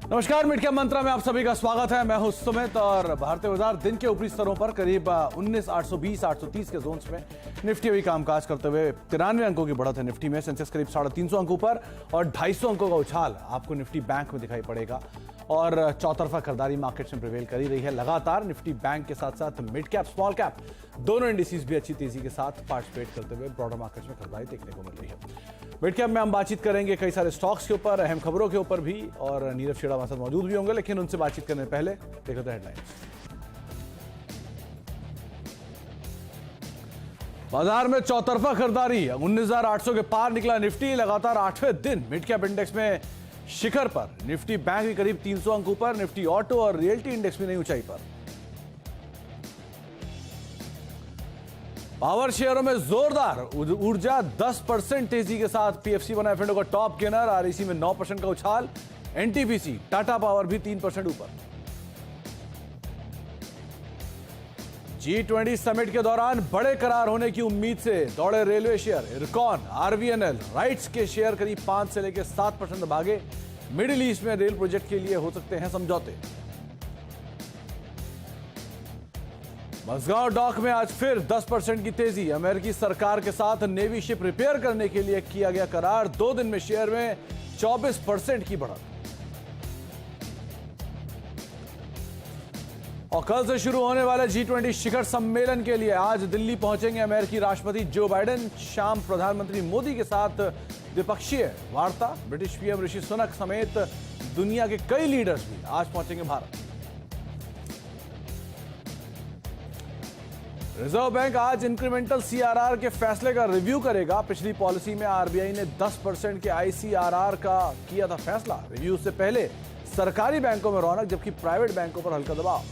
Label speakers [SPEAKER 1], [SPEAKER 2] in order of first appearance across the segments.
[SPEAKER 1] नमस्कार, mid cap मंत्रा में आप सभी का स्वागत है। मैं हूं सुमित और भारतीय बाजार दिन के ऊपरी स्तरों पर करीब 19,820 830 के जोन्स में निफ्टी अभी कामकाज करते हुए 93 अंकों की बढ़त है। निफ्टी में सेंसेक्स करीब 350 अंकों पर और 250 अंकों का उछाल आपको निफ्टी बैंक में दिखाई पड़ेगा और चौतरफा खरीदारी मार्केट्स में प्रिवेल कर ही रही है लगातार। निफ्टी बैंक के साथ साथ मिड कैप स्मॉल कैप दोनों इंडिसेस भी अच्छी तेजी के साथ पार्टिसिपेट करते हुए ब्रॉडर मार्केट्स में खरीदारी देखने को मिल रही है। मिड कैप में हम बातचीत करेंगे कई सारे स्टॉक्स के ऊपर, अहम खबरों के ऊपर भी, और नीरव शेड़ा हमारे साथ मौजूद भी होंगे, लेकिन उनसे बातचीत करने पहले देखो तो हेडलाइंस। बाजार में चौतरफा खरीदारी, 19,800 के पार निकला निफ्टी। लगातार 8वें दिन मिड कैप इंडेक्स में शिखर पर। निफ्टी बैंक भी करीब 300 अंक ऊपर। निफ्टी ऑटो और रियल्टी इंडेक्स भी नई ऊंचाई पर। पावर शेयरों में जोरदार ऊर्जा 10% तेजी के साथ पीएफसी बना एफ&ओ का टॉप गेनर। आरईसी में 9% का उछाल। एनटीपीसी टाटा पावर भी 3% ऊपर। G20 समिट के दौरान बड़े करार होने की उम्मीद से दौड़े railway share. IRCON, RVNL, rights के शेयर करीब 5 से लेकर 7% भागे। मिडिल ईस्ट में रेल प्रोजेक्ट के लिए हो सकते हैं समझौते। मझगांव डॉक में आज फिर 10% की तेजी। अमेरिकी सरकार के साथ नेवी शिप रिपेयर करने के लिए किया गया करार। 2 दिन में शेयर में 24% की बढ़त। और कल से शुरू होने वाले G20 शिखर सम्मेलन के लिए आज दिल्ली पहुंचेंगे अमेरिकी राष्ट्रपति जो बाइडेन। शाम प्रधानमंत्री मोदी के साथ द्विपक्षीय वार्ता। ब्रिटिश पीएम ऋषि सुनक समेत दुनिया के कई लीडर्स भी आज पहुंचेंगे भारत। रिजर्व बैंक आज इंक्रीमेंटल सीआरआर के फैसले का रिव्यू करेगा। पिछली पॉलिसी में आरबीआई ने 10% के आईसीआरआर का किया था फैसला। रिव्यू से पहले सरकारी बैंकों में रौनक, जबकि प्राइवेट बैंकों पर हल्का दबाव।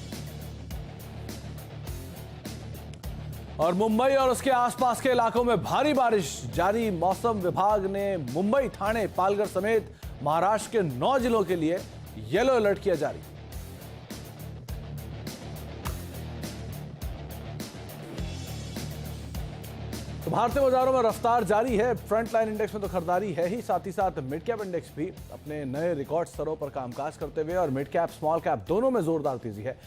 [SPEAKER 1] और मुंबई और उसके आसपास के इलाकों में भारी बारिश जारी। मौसम विभाग ने मुंबई, ठाणे, पालघर समेत महाराष्ट्र के 9 जिलों के लिए येलो अलर्ट किया जारी। तो भारतीय बाजारों में रफ्तार जारी है। फ्रंट लाइन इंडेक्स में तो खरीदारी है ही, साथ ही साथ मिड कैप इंडेक्स भी अपने नए रिकॉर्ड स्तरों पर कामकाज करते हुए और मिड कैप स्मॉल कैप दोनों में जोरदार तेजी है।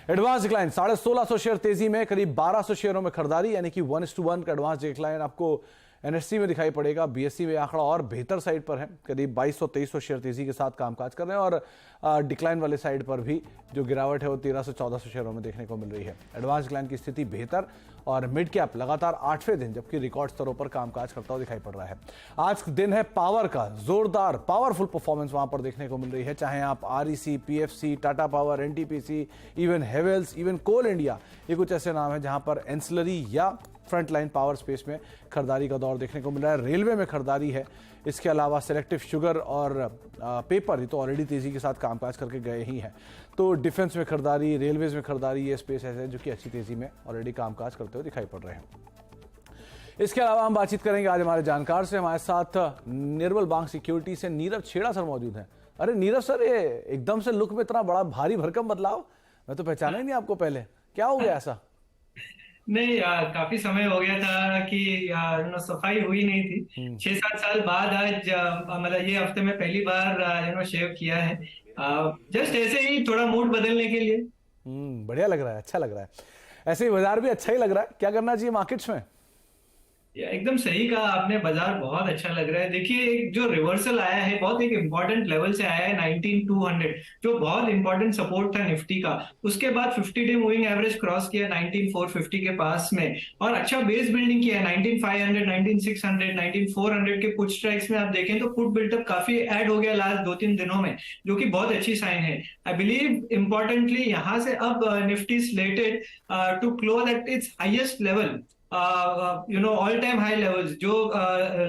[SPEAKER 1] एडवांस डिक्लाइन 1650 शेयर तेजी में, करीब 1200 शेयरों में खरीदारी, यानी कि 1:1 का एडवांस डिक्लाइन आपको एनएससी में दिखाई पड़ेगा। बीएससी में आंकड़ा और बेहतर साइड पर है, करीब 2200-2300 शेयर तेजी के साथ कामकाज कर रहे हैं और डिक्लाइन वाले साइड पर भी जो गिरावट है वो 1300-1400 शेयरों में देखने को मिल रही है। एडवांस डिक्लाइन की स्थिति बेहतर और मिड कैप लगातार 8वें दिन जबकि रिकॉर्ड स्तरों पर कामकाज करता हुआ दिखाई पड़ रहा है। आज दिन है पावर का, जोरदार पावरफुल परफॉर्मेंस वहां पर देखने को मिल रही है। चाहे आप REC, PFC, Tata power, NTPC, even Havells, even coal India, ये कुछ ऐसे नाम है जहां पर एंसिलरी या फ्रंट लाइन पावर स्पेस में खरीदारी का दौर देखने को मिल रहा है। रेलवे में खरीदारी है। इसके अलावा सिलेक्टिव शुगर और पेपर, ये तो ऑलरेडी तेजी के साथ कामकाज करके गए ही हैं। तो डिफेंस में खरीदारी, रेलवेज में खरीदारी, ये स्पेस ऐसे जो कि अच्छी तेजी में ऑलरेडी कामकाज करते हुए दिखाई पड़ रहे हैं। इसके अलावा हम बातचीत करेंगे आज हमारे जानकार से। हमारे साथ निर्मल बैंक सिक्योरिटी से नीरव छेड़ा सर मौजूद हैं। अरे नीरव सर, ये एकदम से लुक में इतना बड़ा भारी भरकम बदलाव, मैं तो पहचाना ही नहीं आपको पहले। क्या हो गया ऐसा?
[SPEAKER 2] नहीं यार, काफी समय हो गया था कि सफाई हुई नहीं थी। 6-7 साल बाद आज मतलब ये हफ्ते में पहली बार शेव किया है। जस्ट ऐसे ही थोड़ा मूड बदलने के लिए।
[SPEAKER 1] बढ़िया लग रहा है, अच्छा लग रहा है। ऐसे ही बाजार भी अच्छा ही लग रहा है। क्या करना चाहिए मार्केट्स में?
[SPEAKER 2] एकदम सही कहा आपने, बाजार बहुत अच्छा लग रहा है। देखिए, एक जो रिवर्सल आया है बहुत एक इंपॉर्टेंट लेवल से आया है 19,200, जो बहुत इंपॉर्टेंट सपोर्ट था निफ्टी का। उसके बाद 50 डे मूविंग एवरेज क्रॉस किया 19,450 के पास में और अच्छा बेस बिल्डिंग किया है 19,500, 19,600, 19,400 के पुट स्ट्राइक्स में। आप देखें तो पुट बिल्डअप काफी ऐड हो गया लास्ट 2-3 दिनों में, जो कि बहुत अच्छी साइन है। आई बिलीव इंपॉर्टेंटली यहां से अब Nifty slated to close at its highest level, all time high levels, जो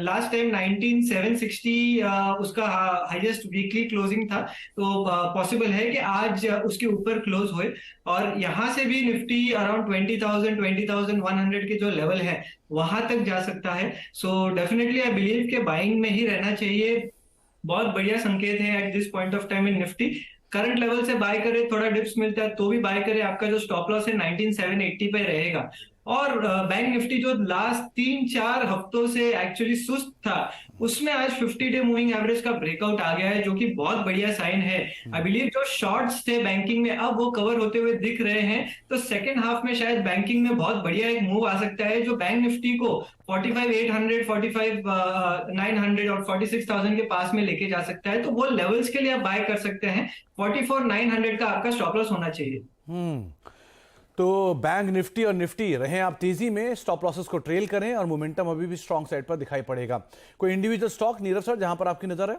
[SPEAKER 2] लास्ट टाइम 19,760 उसका हाईएस्ट वीकली क्लोजिंग था। तो पॉसिबल है कि आज उसके ऊपर क्लोज हुए और यहां से भी निफ्टी अराउंड 20,000, 20,100 के जो लेवल है वहां तक जा सकता है। सो डेफिनेटली आई बिलीव के बाइंग में ही रहना चाहिए। बहुत बढ़िया संकेत है at this point of time in Nifty. Current level से बाय करे, थोड़ा डिप्स मिलता है तो भी बाय करे। आपका जो स्टॉप लॉस है 19,780 पे रहेगा। और बैंक निफ्टी जो लास्ट 3-4 हफ्तों से एक्चुअली सुस्त था, उसमें आज 50 डे मूविंग एवरेज का ब्रेकआउट आ गया है, जो कि बहुत बढ़िया साइन है। आई बिलीव जो शॉर्ट्स थे बैंकिंग में अब वो कवर होते हुए दिख रहे हैं, तो सेकेंड हाफ में शायद बैंकिंग में बहुत बढ़िया एक मूव आ सकता है, जो बैंक निफ्टी को 45,800, 45,900 और 46,000 के पास में लेके जा सकता है। तो वो लेवल्स के लिए आप बाय कर सकते हैं। 44,900 का आपका स्टॉप लॉस होना चाहिए।
[SPEAKER 1] तो बैंक निफ्टी और निफ्टी रहें आप तेजी में, स्टॉप लॉसेस को ट्रेल करें और मोमेंटम अभी भी स्ट्रॉन्ग साइड पर दिखाई पड़ेगा। कोई इंडिविजुअल स्टॉक नीरव सर जहां पर आपकी नजर है?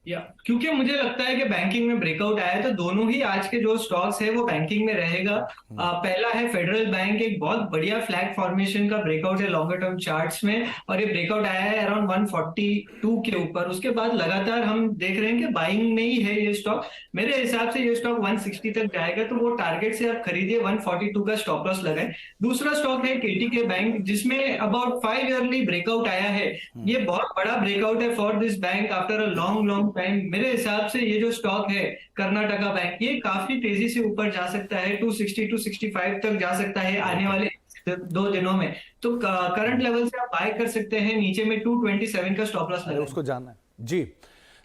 [SPEAKER 2] क्योंकि मुझे लगता है कि बैंकिंग में ब्रेकआउट आया है, तो दोनों ही आज के जो स्टॉक्स है वो बैंकिंग में रहेगा। पहला है फेडरल बैंक, एक बहुत बढ़िया फ्लैग फॉर्मेशन का ब्रेकआउट है लॉन्गर टर्म चार्ट्स में, और ये ब्रेकआउट आया है अराउंड 142 के ऊपर। उसके बाद लगातार हम देख रहे हैं कि बाइंग में ही है ये स्टॉक। मेरे हिसाब से ये स्टॉक 160 तक जाएगा, तो वो टारगेट से आप खरीदिए, 142 का स्टॉप लॉस लगाए। दूसरा स्टॉक है केटीके बैंक, जिसमें अबाउट 5 ईयरली ब्रेकआउट आया है। ये बहुत बड़ा ब्रेकआउट है for this bank after a long time. मेरे हिसाब से ये जो स्टॉक है कर्नाटका बैंक, ये काफी तेजी से ऊपर जा सकता है, 260 265 तक जा सकता है आने वाले 2 दिनों में। तो करंट लेवल से आप बाय कर सकते हैं, नीचे में 227 का स्टॉप लॉस लगाएं।
[SPEAKER 1] उसको जानना है जी।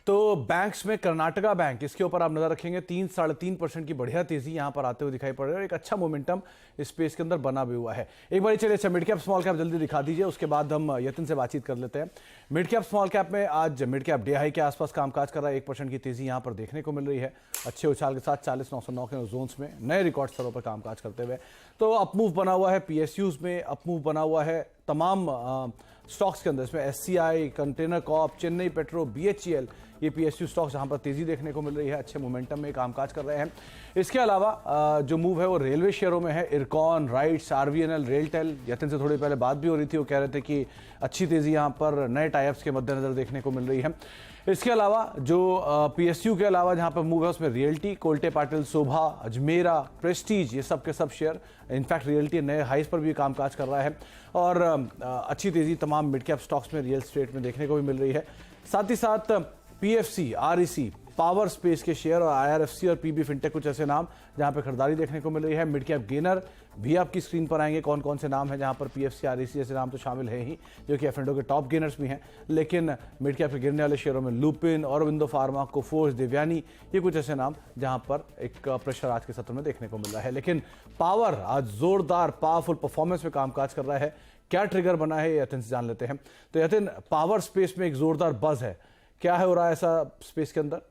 [SPEAKER 1] तो बैंक्स में कर्नाटका बैंक, इसके ऊपर आप नजर रखेंगे, 3-3.5% की बढ़िया तेजी यहां पर आते हुए दिखाई पड़ रही है और एक अच्छा मोमेंटम स्पेस के अंदर बना भी हुआ है। एक बार चलिए अच्छा मिड कैप स्मॉल कैप जल्दी दिखा दीजिए, उसके बाद हम यतिन से बातचीत कर लेते हैं। मिड कैप स्मॉल कैप में आज मिड कैप डे हाई के आसपास कामकाज कर रहा है, 1% की तेजी यहां पर देखने को मिल रही है, अच्छे उछाल के साथ 40,909 के जोन्स में नए रिकॉर्ड स्तरों पर कामकाज करते हुए। तो अपमूव बना हुआ है पीएसयूज में, अपमूव बना हुआ है तमाम स्टॉक्स के अंदर, इसमें SCI, container Corp, Chennai petro, BHEL, ये पीएसयू स्टॉक्स जहां पर तेजी देखने को मिल रही है, अच्छे मोमेंटम में कामकाज कर रहे हैं। इसके अलावा जो मूव है वो रेलवे शेयरों में है, इरकॉन, राइट्स, आरवीएनएल, रेलटेल। यतिन से थोड़ी पहले बात भी हो रही थी, वो कह रहे थे कि अच्छी तेजी यहां पर नए टाइप्स के मद्देनजर देखने को मिल रही है। इसके अलावा जो पीएसयू के अलावा जहां पर मूव है उसमें रियल्टी, कोल्टे पाटिल, शोभा, अजमेरा, प्रेस्टीज, ये सब के सब शेयर, इनफैक्ट रियल्टी नए हाइस पर भी कामकाज कर रहा है और अच्छी तेजी तमाम मिड कैप स्टॉक्स में, रियल स्टेट में देखने को भी मिल रही है। साथ ही साथ पीएफसी, आरईसी, पावर स्पेस के शेयर और आईआरएफसी और पीबी फिनटेक, कुछ ऐसे नाम जहां पर खरीदारी देखने को मिल रही है। मिड कैप गेनर भी आपकी स्क्रीन पर आएंगे, कौन कौन से नाम हैं जहां पर पीएफसी, आरईसी जैसे नाम तो शामिल है ही, जो कि एफ&ओ के टॉप गेनर्स भी हैं। लेकिन मिड कैप के गिरने वाले शेयरों में लुपिन, ऑरोबिंदो फार्मा, कोफोर्स, देवयानी, ये कुछ ऐसे नाम जहां पर एक प्रेशर आज के सत्र में देखने को मिल रहा है। लेकिन पावर आज जोरदार पावरफुल परफॉर्मेंस में कामकाज कर रहा है। क्या ट्रिगर बना है ये यतिन से जान लेते हैं। तो यतिन, पावर स्पेस में एक जोरदार बज है, क्या है हो रहा है ऐसा स्पेस के अंदर?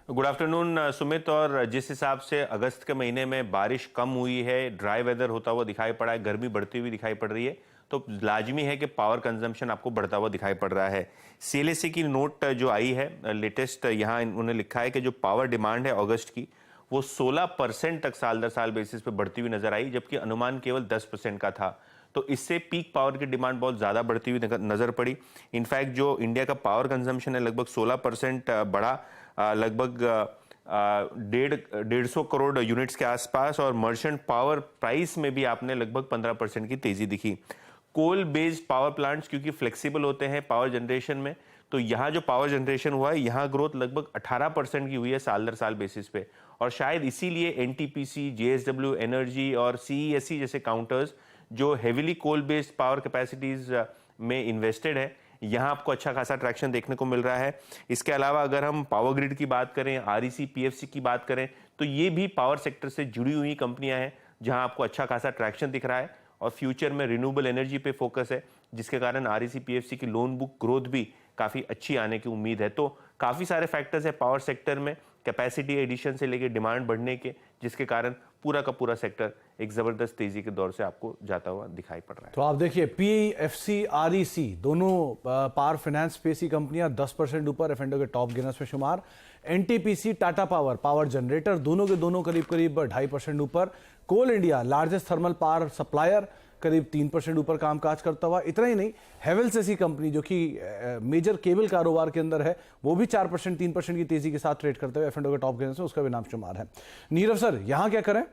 [SPEAKER 3] Good afternoon Sumit. और जिस हिसाब से अगस्त के महीने में बारिश कम हुई है, ड्राई वेदर होता हुआ दिखाई पड़ा है, गर्मी बढ़ती हुई दिखाई पड़ रही है, तो लाजमी है कि पावर कंजम्पशन आपको बढ़ता हुआ दिखाई पड़ रहा है। सीएलएसए की नोट जो आई है लेटेस्ट, यहाँ उन्होंने लिखा है कि जो पावर डिमांड है अगस्त की, वो 16% तक साल दर साल बेसिस पे बढ़ती हुई नजर आई, जबकि अनुमान केवल 10% का था। तो इससे पीक पावर की डिमांड बहुत ज़्यादा बढ़ती हुई नजर पड़ी। इनफैक्ट जो इंडिया का पावर कंजम्पशन है लगभग 16% बढ़ा, लगभग 150 करोड़ यूनिट्स के आसपास, और मर्चेंट पावर प्राइस में भी आपने लगभग 15% की तेजी दिखी। कोल बेस्ड पावर प्लांट्स क्योंकि फ्लेक्सिबल होते हैं पावर जनरेशन में, तो यहाँ जो पावर जनरेशन हुआ है, यहाँ ग्रोथ लगभग 18% की हुई है साल दर साल बेसिस पे। और शायद इसीलिए एनटीपीसी, जेएसडब्ल्यू एनर्जी और सीईएससी जैसे काउंटर्स जो heavily coal based power capacities में इन्वेस्टेड है, यहाँ आपको अच्छा खासा ट्रैक्शन देखने को मिल रहा है। इसके अलावा अगर हम पावर ग्रिड की बात करें, आरईसी, पीएफसी की बात करें, तो ये भी पावर सेक्टर से जुड़ी हुई कंपनियां हैं जहां आपको अच्छा खासा ट्रैक्शन दिख रहा है। और फ्यूचर में रिन्यूएबल एनर्जी पे फोकस है, जिसके कारण आरईसी, पीएफसी की लोन बुक ग्रोथ भी काफी अच्छी आने की उम्मीद है। तो काफी सारे फैक्टर्स है पावर सेक्टर में, कैपेसिटी एडिशन से लेकर डिमांड बढ़ने के, जिसके कारण पूरा का पूरा सेक्टर एक जबरदस्त तेजी के दौर से आपको जाता हुआ दिखाई पड़ रहा है।
[SPEAKER 1] तो आप देखिए पीएफसी, आरईसी दोनों पावर फाइनेंस स्पेस की कंपनियां 10% ऊपर, एफ&ओ के टॉप गेनर्स में शुमार। NTPC, Tata power, power generator, दोनों के दोनों करीब करीब 2.5% ऊपर। Coal India, largest thermal power supplier, करीब 3% ऊपर कामकाज करता हुआ। इतना ही नहीं, हेवेल्स ऐसी कंपनी जो कि मेजर केबल कारोबार के अंदर है, वो भी 4%, 3% की तेजी के साथ ट्रेड करते हुए एफ&ओ के टॉप गेनर्स में उसका भी नाम शुमार है। नीरव सर, यहां क्या करें?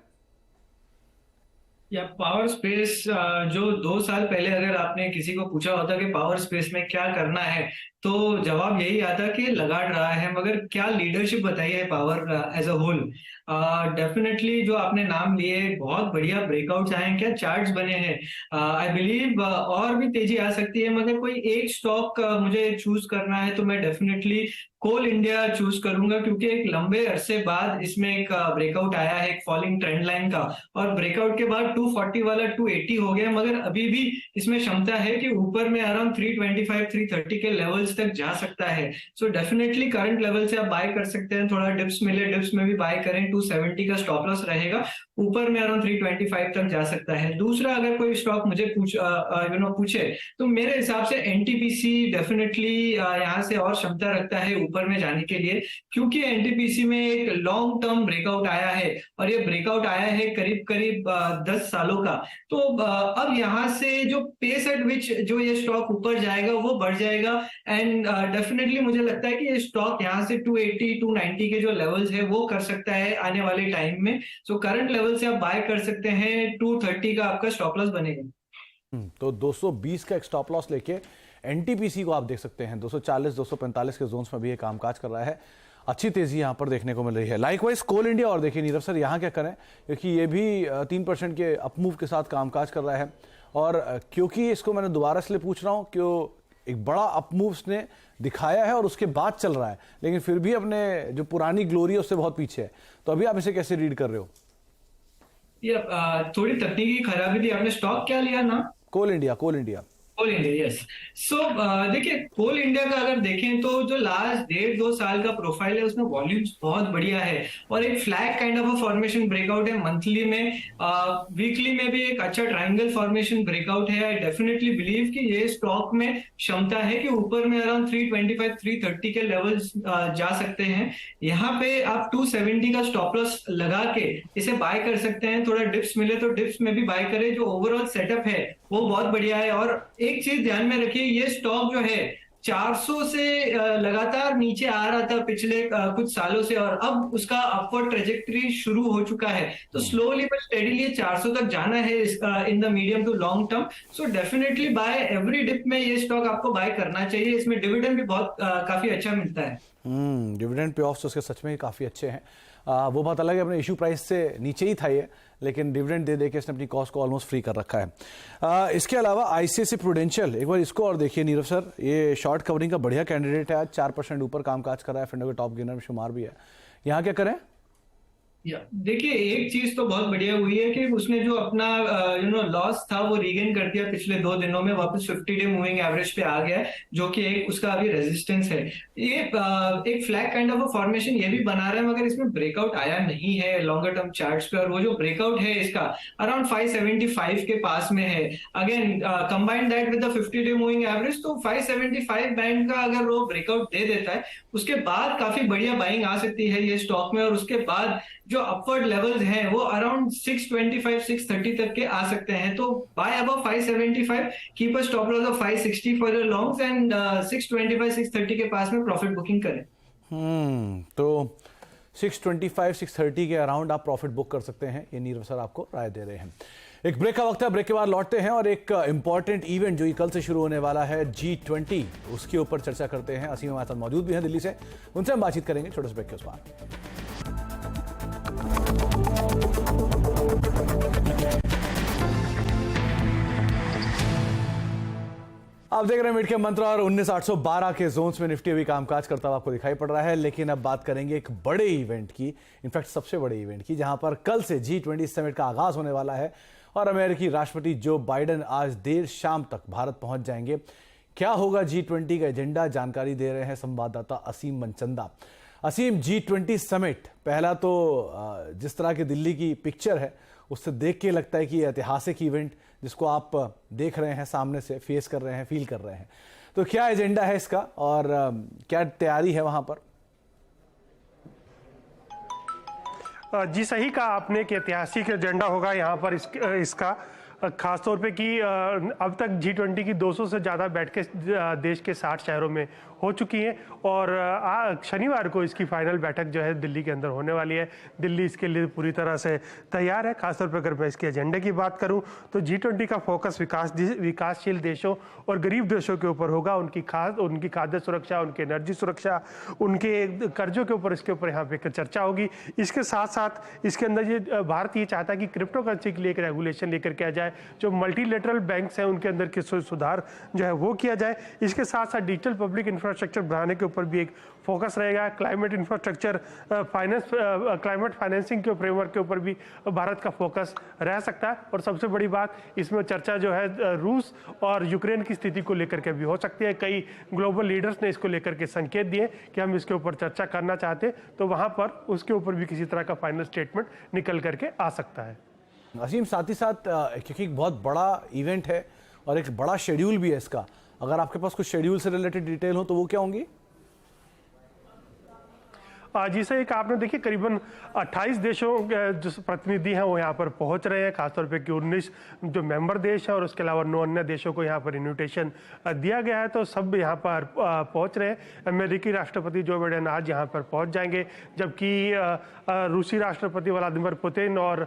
[SPEAKER 2] या पावर स्पेस, जो 2 साल पहले अगर आपने किसी को पूछा होता कि पावर स्पेस में क्या करना है, तो जवाब यही आता कि लगाड़ रहा है, मगर क्या लीडरशिप बताई है power as a whole. Definitely जो आपने नाम लिए, बहुत बढ़िया ब्रेकआउट्स आए हैं, क्या चार्ट्स बने हैं। आई बिलीव और भी तेजी आ सकती है, मगर कोई एक स्टॉक मुझे चूज करना है तो मैं डेफिनेटली कोल इंडिया चूज करूंगा, क्योंकि एक लंबे अरसे बाद इसमें एक ब्रेकआउट आया है, एक फॉलिंग ट्रेंड लाइन का, और ब्रेकआउट के बाद 240 वाला 280 हो गया, मगर अभी भी इसमें क्षमता है कि ऊपर में अराउंड 325 330 के लेवल्स तक जा सकता है। सो डेफिनेटली करंट लेवल से आप बाय कर सकते हैं, थोड़ा डिप्स मिले डिप्स में भी बाय करें, 270 का स्टॉप लॉस रहेगा, ऊपर में अराउंड 325 तक जा सकता है। दूसरा, अगर कोई स्टॉक मुझे पूछे तो मेरे हिसाब से एनटीपीसी डेफिनेटली यहाँ से और क्षमता रखता है ऊपर में जाने के लिए, क्योंकि एनटीपीसी में एक लॉन्ग टर्म ब्रेकआउट आया है, और ये ब्रेकआउट आया है करीब करीब 10 सालों का। तो अब यहाँ से जो पेस एट विच जो ये स्टॉक ऊपर जाएगा वो बढ़ जाएगा, एंड डेफिनेटली मुझे लगता है कि ये स्टॉक यहाँ से 280 290 के जो लेवल्स है वो कर सकता है आने वाले टाइम में। सो करंट लेवल से आप बाय कर सकते हैं, 230 का आपका स्टॉप लॉस बनेगा।
[SPEAKER 1] तो 220 का एक स्टॉप लॉस लेके एनटीपीसी को आप देख सकते हैं 240 245 के जोन्स में भी ये कामकाज कर रहा है। अच्छी तेजी यहां पर देखने को मिल रही है। लाइकवाइज कोल इंडिया, और देखिए नीरव सर यहां क्या करें, क्योंकि ये भी 3% के अपमूव के साथ कामकाज कर रहा है, और क्योंकि इसको मैंने दोबारा इसलिए पूछ रहा हूं कि एक बड़ा अपमूव ने दिखाया है और उसके बाद चल रहा है, लेकिन फिर भी अपने जो पुरानी ग्लोरी है उससे बहुत पीछे है, तो अभी आप इसे कैसे रीड कर रहे हो?
[SPEAKER 2] ये थोड़ी तकनीकी खराबी थी। आपने स्टॉक क्या लिया ना?
[SPEAKER 1] कोल इंडिया। कोल इंडिया,
[SPEAKER 2] यस। सो देखिए, कोल इंडिया का अगर देखें तो जो लास्ट 1.5-2 साल का प्रोफाइल है उसमें वॉल्यूम्स बहुत बढ़िया है, और एक flag kind of a formation breakout है मंथली में, वीकली में भी एक अच्छा ट्रायंगल फॉर्मेशन ब्रेकआउट है। आई डेफिनेटली बिलीव कि ये स्टॉक में क्षमता है कि ऊपर में अराउंड 325 330 के लेवल्स जा सकते हैं। यहाँ पे आप 270 का स्टॉप लॉस लगा के इसे बाय कर सकते हैं, थोड़ा डिप्स मिले तो डिप्स में भी बाय करें। जो ओवरऑल सेटअप है वो बहुत बढ़िया है, और एक चीज ध्यान में रखिए, ये स्टॉक जो है 400 से लगातार नीचे आ रहा था पिछले कुछ सालों से, और अब उसका अपवर्ड ट्रेजेक्टरी शुरू हो चुका है, तो स्लोली बट स्टेडीली 400 तक जाना है in the medium to long term. So definitely buy every dip में ये स्टॉक आपको बाय करना चाहिए। इसमें डिविडेंड भी बहुत काफी अच्छा मिलता है।
[SPEAKER 1] डिविडेंड पे ऑफ्स उसके सच में काफ़ी अच्छे हैं। वो बात अलग है, अपने इशू प्राइस से नीचे ही था ये, लेकिन डिविडेंड दे के इसने अपनी कॉस्ट को ऑलमोस्ट फ्री कर रखा है। इसके अलावा आईसीआईसीआई प्रूडेंशियल, एक बार इसको और देखिए नीरव सर, ये शॉर्ट कवरिंग का बढ़िया कैंडिडेट है, आज 4% ऊपर कामकाज कर रहा है, फिंडो के टॉप गेनर में शुमार भी है। यहाँ क्या करें?
[SPEAKER 2] देखिए, एक चीज तो बहुत बढ़िया हुई है कि उसने जो अपना लॉस था वो रीगेन कर दिया पिछले 2 दिनों में, वापस 50 डे मूविंग एवरेज पे आ गया, जो कि एक उसका अभी रेजिस्टेंस है। ये एक फ्लैग काइंड ऑफ फॉर्मेशन ये भी बना रहा है, मगर इसमें ब्रेकआउट आया नहीं है लॉन्गर टर्म चार्ट्स पे, और वो जो ब्रेकआउट है इसका अराउंड 575 के पास में है। Again combine that with the 50 day moving average, तो 575 बैंड का अगर वो ब्रेकआउट दे देता है, उसके बाद काफी बढ़िया बाइंग आ सकती है ये स्टॉक में, और उसके बाद जो अपवर्ड लेवल्स हैं वो अराउंड 625 630 तक के आ सकते हैं। तो buy above 575, keep a stop loss of 560 for the longs, and 625 630 के पास में प्रॉफिट बुकिंग करें।
[SPEAKER 1] तो 625 630 के अराउंड आप प्रॉफिट बुक कर सकते हैं, ये नीरव सर आपको राय दे रहे हैं। एक ब्रेक का वक्त है, ब्रेक के बाद लौटते हैं और एक इंपॉर्टेंट इवेंट जो कल से शुरू होने वाला है G20, उसके ऊपर चर्चा करते हैं। असीम हमारे साथ मौजूद भी हैं दिल्ली से, उनसे हम बातचीत करेंगे छोटे से ब्रेक के उस पार। आप देख रहे हैं मिड कैप मंत्र, और 19812 के जोन्स में निफ्टी अभी कामकाज करता हुआ आपको दिखाई पड़ रहा है। लेकिन अब बात करेंगे एक बड़े इवेंट की, इनफैक्ट सबसे बड़े इवेंट की, जहां पर कल से G20 समिट का आगाज होने वाला है और अमेरिकी राष्ट्रपति जो बाइडेन आज देर शाम तक भारत पहुंच जाएंगे। क्या होगा G20 का एजेंडा, जानकारी दे रहे हैं संवाददाता असीम मनचंदा। असीम, G20 समिट, पहला तो जिस तरह की दिल्ली की पिक्चर है उससे देख के लगता है कि ऐतिहासिक इवेंट जिसको आप देख रहे हैं, सामने से फेस कर रहे हैं, फील कर रहे हैं, तो क्या एजेंडा है इसका और क्या तैयारी है वहां पर?
[SPEAKER 4] जी सही कहा आपने कि ऐतिहासिक एजेंडा होगा यहाँ पर इसका। खासतौर पे कि अब तक G20 की 200 से ज़्यादा बैठकें देश के 60 शहरों में हो चुकी हैं और शनिवार को इसकी फाइनल बैठक जो है दिल्ली के अंदर होने वाली है। दिल्ली इसके लिए पूरी तरह से तैयार है। खासतौर पर अगर मैं इसके एजेंडे की बात करूं तो G20 का फोकस विकासशील देशों और गरीब देशों के ऊपर होगा। उनकी खाद्य सुरक्षा, उनकी एनर्जी सुरक्षा, उनके कर्जों के ऊपर, इसके ऊपर यहाँ पे चर्चा होगी। इसके साथ साथ इसके अंदर ये भारत ये चाहता है कि क्रिप्टो करेंसी के लिए एक रेगुलेशन लेकर के आ जाए, जो मल्टीलेटरल बैंक्स हैं उनके अंदर के सुधार जो है वो किया जाए। इसके साथ साथ डिजिटल पब्लिक इंफ्रास्ट्रक्चर बढ़ाने के ऊपर भी एक फोकस रहेगा। क्लाइमेट इंफ्रास्ट्रक्चर क्लाइमेट फाइनेंसिंग के फ्रेमवर्क के ऊपर भी भारत का फोकस रह सकता है। और सबसे बड़ी बात इसमें चर्चा जो है रूस और यूक्रेन की स्थिति को लेकर के भी हो सकती है। कई ग्लोबल लीडर्स ने इसको लेकर के संकेत दिए कि हम इसके ऊपर चर्चा करना चाहते हैं, तो वहां पर उसके ऊपर भी किसी तरह का फाइनल स्टेटमेंट निकल करके आ सकता है।
[SPEAKER 1] असीम, साथ ही साथ क्योंकि एक बहुत बड़ा इवेंट है और एक बड़ा शेड्यूल भी है इसका, अगर आपके पास कुछ शेड्यूल से रिलेटेड डिटेल हो तो वो क्या होंगी?
[SPEAKER 4] जिसे एक आपने देखिए करीबन 28 देशों के जो प्रतिनिधि हैं वो यहाँ पर पहुँच रहे हैं। खासतौर पे कि 19 जो मेंबर देश है और उसके अलावा 9 अन्य देशों को यहाँ पर इन्विटेशन दिया गया है, तो सब यहाँ पर पहुँच रहे हैं। अमेरिकी राष्ट्रपति जो बाइडेन आज यहाँ पर पहुँच जाएंगे, जबकि रूसी राष्ट्रपति व्लादिमीर पुतिन और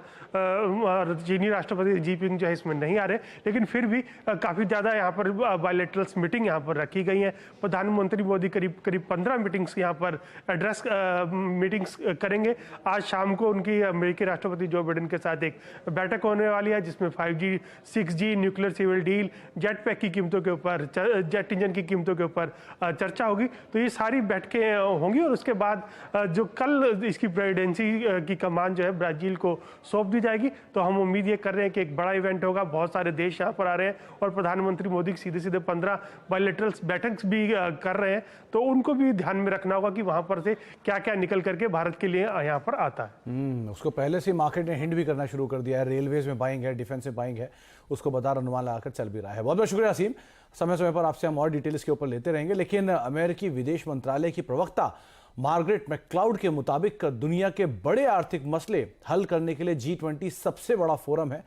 [SPEAKER 4] चीनी राष्ट्रपति जिनपिंग जो है इसमें नहीं आ रहे, लेकिन फिर भी काफ़ी ज़्यादा यहाँ पर बायलैटरल्स मीटिंग यहाँ पर रखी गई हैं। प्रधानमंत्री मोदी करीब 15 मीटिंग्स यहाँ पर एड्रेस मीटिंग्स करेंगे। आज शाम को उनकी अमेरिकी राष्ट्रपति जो बाइडेन के साथ एक बैठक होने वाली है, जिसमें 5G, 6G, nuclear civil deal, jet pack की कीमतों के ऊपर, जेट इंजन की कीमतों के ऊपर चर्चा होगी। तो ये सारी बैठकें होंगी और उसके बाद जो कल इसकी प्रेसिडेंसी की कमान जो है ब्राजील को सौंप दी जाएगी। तो हम उम्मीद ये कर रहे हैं कि एक बड़ा इवेंट होगा, बहुत सारे देश यहाँ पर आ रहे हैं और प्रधानमंत्री मोदी सीधे 15 बायलैटरल्स बैठक भी कर रहे हैं। तो उनको भी ध्यान में रखना होगा कि वहां पर से क्या क्या निकल करके भारत के लिए यहाँ पर आता है।
[SPEAKER 1] उसको पहले से मार्केट ने हिंट भी करना शुरू कर दिया है। रेलवेज में बाइंग है, डिफेंस में बाइंग है, उसको बाजार अनुमान लगाकर चल भी रहा है। बहुत बहुत शुक्रिया असीम। समय समय पर आपसे हम और डिटेल्स के ऊपर लेते रहेंगे। लेकिन अमेरिकी विदेश मंत्रालय की प्रवक्ता मार्गरेट मैक्लाउड के मुताबिक दुनिया के बड़े आर्थिक मसले हल करने के लिए G20 सबसे बड़ा फोरम है।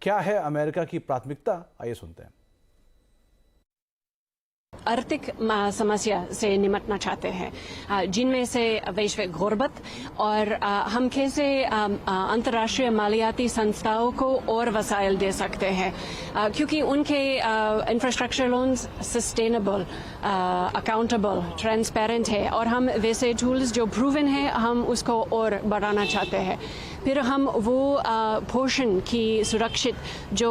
[SPEAKER 1] क्या है अमेरिका की प्राथमिकता, आइए सुनते हैं।
[SPEAKER 5] आर्थिक समस्या से निपटना चाहते हैं, जिनमें से वैश्विक गुर्बत और हम कैसे अंतर्राष्ट्रीय मालियाती संस्थाओं को और वसाइल दे सकते हैं, क्योंकि उनके infrastructure loans sustainable, accountable, transparent है और हम वैसे टूल्स जो प्रूवन है हम उसको और बढ़ाना चाहते हैं। फिर हम वो पोषण की सुरक्षित जो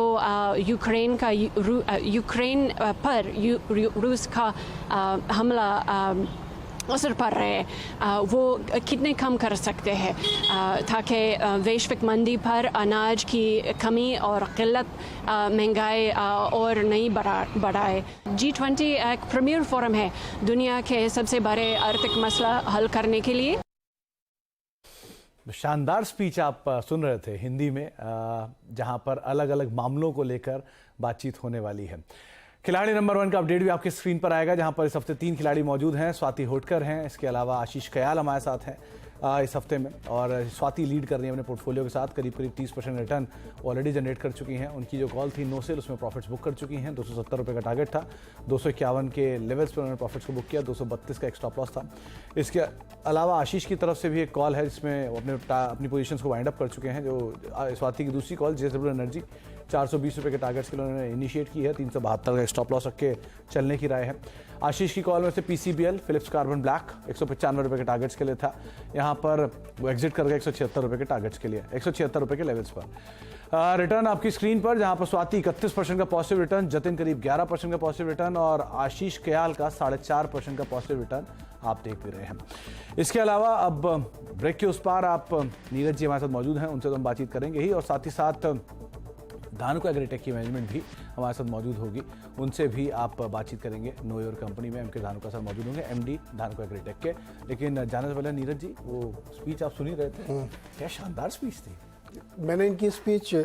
[SPEAKER 5] यूक्रेन पर रूस का हमला असर पड़ रहे हैं वो कितने कम कर सकते हैं, ताकि वैश्विक मंदी पर अनाज की कमी और किल्लत महंगाई और नहीं बढ़ाए। G20 एक प्रीमियर फोरम है दुनिया के सबसे बड़े आर्थिक मसला हल करने के लिए।
[SPEAKER 1] शानदार स्पीच आप सुन रहे थे हिंदी में, जहां पर अलग अलग मामलों को लेकर बातचीत होने वाली है। खिलाड़ी नंबर 1 का अपडेट भी आपके स्क्रीन पर आएगा, जहां पर इस हफ्ते 3 खिलाड़ी मौजूद हैं। स्वाति होटकर हैं, इसके अलावा आशीष कयाल हमारे साथ हैं इस हफ्ते में, और स्वाति लीड कर रही है अपने पोर्टफोलियो के साथ। करीब 30% रिटर्न ऑलरेडी जनरेट कर चुकी हैं। उनकी जो कॉल थी नो सेल, उसमें प्रॉफिट्स बुक कर चुकी हैं। 270 रुपये का टारगेट था, 251 के लेवल्स पर उन्होंने प्रॉफिट्स को बुक किया, 232 का एक स्टॉप लॉस था। इसके अलावा आशीष की तरफ से भी एक कॉल है जिसमें वो अपनी पोजीशंस को वाइंड अप कर चुके हैं। जो स्वाति की दूसरी कॉल JSW एनर्जी 420 रुपये के टारगेट्स के लिए उन्होंने इनिशिएट की है, 372 का स्टॉप लॉस रख के चलने की राय है। आशीष की कॉल में से PCBL फिलिप्स कार्बन ब्लैक 195 रुपये के टारगेट्स के लिए था, यहाँ पर वो एग्जिट कर गए 176 रुपये के टारगेट्स के लिए, 176 रुपये के लेवल्स पर। रिटर्न आपकी स्क्रीन पर, जहाँ पर स्वाति 31% का पॉजिटिव रिटर्न, जतिन करीब 11% का पॉजिटिव रिटर्न और आशीष कयाल का 4.5% का पॉजिटिव रिटर्न आप देख भी रहे हैं। इसके अलावा अब ब्रेक के उस पार आप नीरज जी हमारे साथ मौजूद हैं, उनसे तो हम बातचीत करेंगे ही, और साथ ही साथ धानुका एग्रीटेक की मैनेजमेंट भी हमारे साथ मौजूद होगी, उनसे भी आप बातचीत करेंगे। नो योर कंपनी में MK धानुका सर मौजूद होंगे, MD धानुका एग्रीटेक के। लेकिन जाने से पहले नीरज जी, वो स्पीच आप सुन ही रहे थे, क्या शानदार स्पीच थी।
[SPEAKER 6] मैंने इनकी स्पीच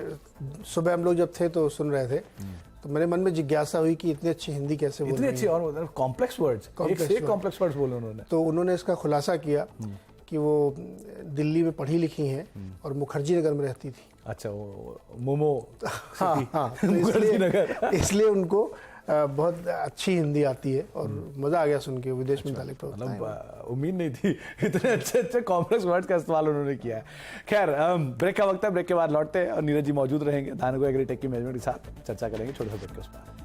[SPEAKER 6] सुबह हम लोग जब थे तो सुन रहे थे, तो मेरे मन में जिज्ञासा हुई कि इतनी अच्छी हिंदी कैसे बोल रहे हैं,
[SPEAKER 1] इतनी अच्छी और कॉम्प्लेक्स वर्ड्स, कॉम्प्लेक्स वर्ड्स बोले उन्होंने।
[SPEAKER 6] तो उन्होंने इसका खुलासा किया कि वो दिल्ली में पढ़ी लिखी हैं और मुखर्जी नगर में रहती थी।
[SPEAKER 1] अच्छा, वो मोमो
[SPEAKER 6] हाँ हाँ, तो
[SPEAKER 1] मुखर्जी नगर।
[SPEAKER 6] इसलिए उनको बहुत अच्छी हिंदी आती है और मज़ा आ गया सुन के, विदेश में तालिब पर होता है।
[SPEAKER 1] मतलब उम्मीद नहीं थी इतने अच्छे अच्छे कॉम्प्लेक्स वर्ड्स का इस्तेमाल उन्होंने किया है। खैर, ब्रेक का वक्त है, ब्रेक के बाद लौटते हैं और नीरज जी मौजूद रहेंगे, धानुका एग्रीटेक की मैनेजमेंट के साथ चर्चा करेंगे छोटे से ब्रेक के उस पर।